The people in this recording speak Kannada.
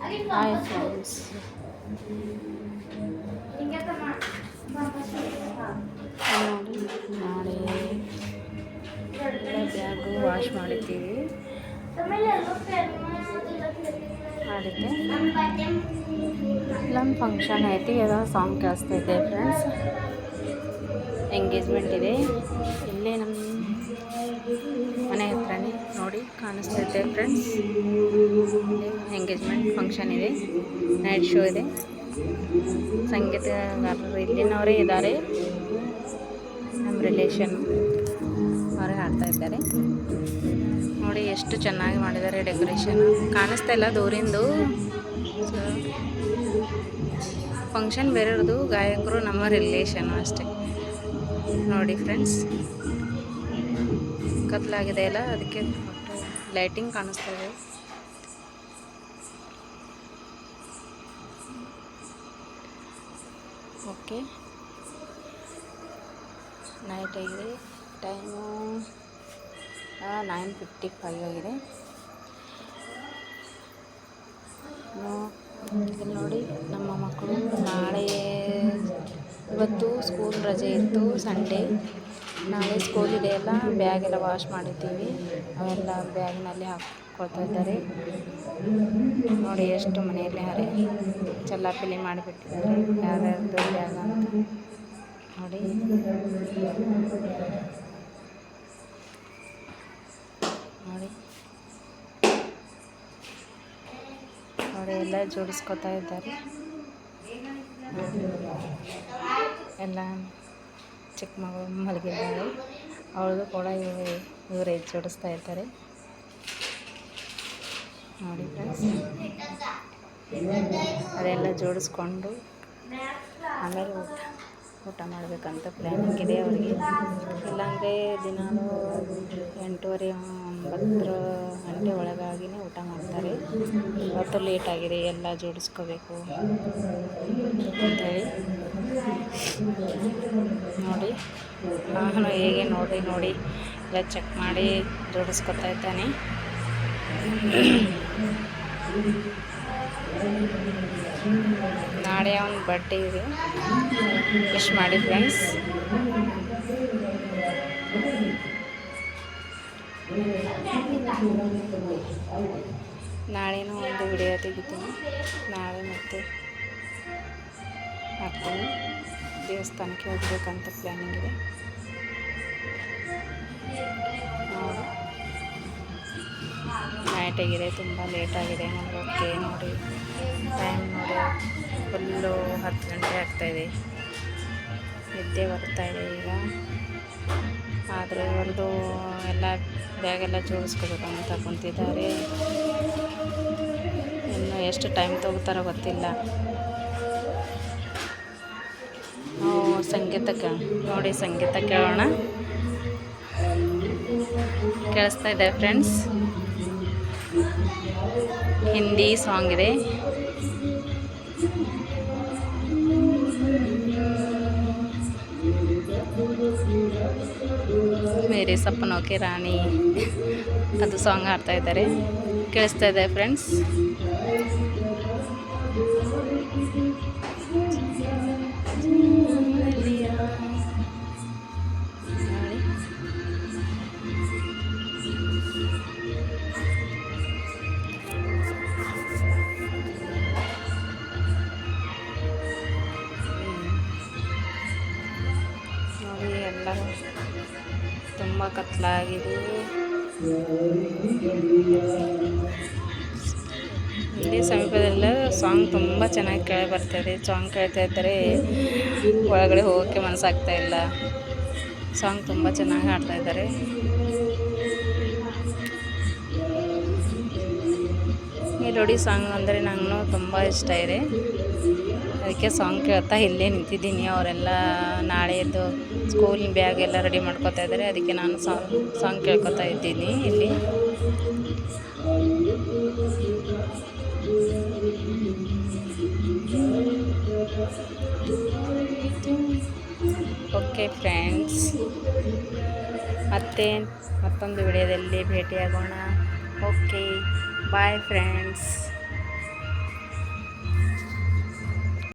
ಹಾಯ್ ಫ್ರೆಂಡ್ಸ್, ನೋಡಿ ನಾಳೆ ಬ್ಯಾಗು ವಾಶ್ ಮಾಡಿದ್ದೀವಿ. ಅದಕ್ಕೆ ಇಲ್ಲೊಂದು ಫಂಕ್ಷನ್ ಐತಿ, ಏನೋ ಸಾಂಗ್ ಕೇಳಿಸ್ತಾ ಇದೆ ಫ್ರೆಂಡ್ಸ್. ಎಂಗೇಜ್ಮೆಂಟ್ ಇದೆ ಇಲ್ಲೇ ನಮ್ಮ ಮನೆ ಹತ್ರನೇ, ನೋಡಿ ಕಾಣಿಸ್ತಾ ಇದೆ ಫ್ರೆಂಡ್ಸ್. ಎಂಗೇಜ್ಮೆಂಟ್ ಫಂಕ್ಷನ್ ಇದೆ, ನೈಟ್ ಶೋ ಇದೆ. ಸಂಗೀತಗಾರರು ಇಲ್ಲಿನವರೇ ಇದ್ದಾರೆ, ನಮ್ಮ ರಿಲೇಷನ್ ಅವರೇ ಹಾಡ್ತಾ ಇದ್ದಾರೆ. ನೋಡಿ ಎಷ್ಟು ಚೆನ್ನಾಗಿ ಮಾಡಿದ್ದಾರೆ ಡೆಕೋರೇಷನ್. ಕಾಣಿಸ್ತಾ ಇಲ್ಲ ದೂರಿಂದು. ಫಂಕ್ಷನ್ ಬೇರೆಯವ್ರದ್ದು, ಗಾಯಕರು ನಮ್ಮ ರಿಲೇಷನ್ ಅಷ್ಟೇ. ನೋಡಿ ಫ್ರೆಂಡ್ಸ್, ಕತ್ಲಾಗಿದೆ ಅಲ್ಲ, ಅದಕ್ಕೆ ಲೈಟಿಂಗ್ ಕಾಣಿಸ್ತಾ ಇದೆ. ಓಕೆ, ನೈಟ್ ಆಗಿದೆ, ಟೈಮು 9:55 ಆಗಿದೆ. ಇಲ್ಲಿ ನೋಡಿ ನಮ್ಮ ಮಕ್ಕಳು, ನಾಳೆ ಇವತ್ತು ಸ್ಕೂಲ್ ರಜೆ ಇತ್ತು, ಸಂಡೇ. ನಾಳೆ ಸ್ಕೂಲ್ ಇದೆ ಎಲ್ಲ, ಬ್ಯಾಗೆಲ್ಲ ವಾಶ್ ಮಾಡಿದ್ದೀವಿ, ಅವೆಲ್ಲ ಬ್ಯಾಗ್ನಲ್ಲಿ ಹಾಕ್ಕೊಳ್ತಾ ಇದ್ದಾರೆ. ನೋಡಿ ಎಷ್ಟು ಮನೆಯಲ್ಲಿ ಚಲ್ಲಾಪಿಲ್ಲಿ ಮಾಡಿಬಿಟ್ಟಿದ್ದಾರೆ ಯಾರ್ಯಾರ್ದು ಬ್ಯಾಗ್ ಅಂತ. ನೋಡಿ ನೋಡಿ ನೋಡಿ ಎಲ್ಲ ಜೋಡಿಸ್ಕೊತಾ ಇದ್ದಾರೆ. ಎಲ್ಲ ಚಿಕ್ಕ ಮಗಳು ಮಲಗಿದ್ದಾಳೆ, ಅವಳದು ಕೂಡ ಇವರೇ ಜೋಡಿಸ್ತಾ ಇದ್ದಾರೆ. ನೋಡಿ ಫ್ರೆಂಡ್ಸ್, ಅದೆಲ್ಲ ಜೋಡಿಸ್ಕೊಂಡು ಆಮೇಲೆ ಊಟ ಮಾಡಬೇಕಂತ ಪ್ಲ್ಯಾನಿಂಗ್ ಇದೆ ಅವರಿಗೆ. ಇಲ್ಲಾಂದರೆ ದಿನಾಲೂ 8:30 9 ಗಂಟೆ ಒಳಗಾಗಿಯೇ ಊಟ ಮಾಡ್ತಾರೆ. ಇವತ್ತು ಲೇಟಾಗಿದೆ, ಎಲ್ಲ ಜೋಡಿಸ್ಕೋಬೇಕು ಅಂಥೇಳಿ. ನೋಡಿ ನಾನು ಹೇಗೆ ನೋಡಿ ಎಲ್ಲ ಚೆಕ್ ಮಾಡಿ ಜೋಡಿಸ್ಕೊತಾ ಇದ್ದಾನೆ. ನಾಳೆ ಅವನ ಬರ್ಡೇ ಇದೆ, ವಿಶ್ ಮಾಡಿ ಫ್ರೆಂಡ್ಸ್. ನಾಳೆನೂ ಒಂದು ವಿಡಿಯೋ ತೆಗಿತೀನಿ, ನಾಳೆ ಮತ್ತೆ ಹಾಕ್ತೀನಿ. ದೇವಸ್ಥಾನಕ್ಕೆ ಹೋಗ್ಬೇಕಂತ ಪ್ಲ್ಯಾನಿಂಗ್ ಇದೆ. ನೈಟ್ ಆಗಿದೆ, ತುಂಬ ಲೇಟಾಗಿದೆ ಮಲಗೋಕ್ಕೆ. ನೋಡಿ ಟೈಮ್ ನೋಡಿ, ಫುಲ್ಲು 10 ಗಂಟೆ ಆಗ್ತಾಯಿದೆ, ನಿದ್ದೆ ಬರ್ತಾಯಿದೆ ಈಗ. ಆದರೆ ಅವ್ರದ್ದು ಎಲ್ಲ ಬ್ಯಾಗೆಲ್ಲ ಜೋಡಿಸ್ಕೋಬೇಕಂತ ಕುಂತಿದ್ದಾರೆ. ಇನ್ನು ಎಷ್ಟು ಟೈಮ್ ತೊಗೋತಾರೋ ಗೊತ್ತಿಲ್ಲ. ಸಂಗೀತಕ್ಕೆ ನೋಡಿ, ಸಂಗೀತ ಕೇಳೋಣ. ಕೇಳಿಸ್ತಾ ಇದೆ ಫ್ರೆಂಡ್ಸ್, ಹಿಂದಿ ಸಾಂಗ್ ಇದೆ. ಮೇರೆ ಸಪನೋ ಕೆ ರಾಣಿ ಅದು ಸಾಂಗ್ ಹಾಡ್ತಾ ಇದ್ದಾರೆ, ಕೇಳಿಸ್ತಾ ಇದೆ ಫ್ರೆಂಡ್ಸ್. ನೋಡಿ ಎಲ್ಲರೂ ತುಂಬ ಕತ್ಲಾಗಿದೆ. ಇಲ್ಲಿ ಸಮೀಪದಲ್ಲ ಸಾಂಗ್ ತುಂಬ ಚೆನ್ನಾಗಿ ಕೇಳಿ ಬರ್ತಾಯಿದೆ. ಸಾಂಗ್ ಕೇಳ್ತಾ ಇದ್ದರೆ ಒಳಗಡೆ ಹೋಗೋಕ್ಕೆ ಮನಸ್ಸಾಗ್ತಾ ಇಲ್ಲ. ಸಾಂಗ್ ತುಂಬ ಚೆನ್ನಾಗಿ ಹಾಡ್ತಾ ಇದ್ದಾರೆ. ಮೆಲೋಡಿ ಸಾಂಗ್ ಅಂದರೆ ನನಗೂ ತುಂಬ ಇಷ್ಟ ಇದೆ, ಅದಕ್ಕೆ ಸಾಂಗ್ ಕೇಳ್ತಾ ಇಲ್ಲೇ ನಿಂತಿದ್ದೀನಿ. ಅವರೆಲ್ಲ ನಾಳೆದು ಸ್ಕೂಲ್ ಬ್ಯಾಗ್ ಎಲ್ಲ ರೆಡಿ ಮಾಡ್ಕೋತಾ ಇದ್ದಾರೆ, ಅದಕ್ಕೆ ನಾನು ಸಾಂಗ್ ಕೇಳ್ಕೊತಾ ಇದ್ದೀನಿ ಇಲ್ಲಿ. ಓಕೆ ಫ್ರೆಂಡ್ಸ್, ಮತ್ತೆ ಮತ್ತೊಂದು ವಿಡಿಯೋದಲ್ಲಿ ಭೇಟಿಯಾಗೋಣ. Okay, bye friends.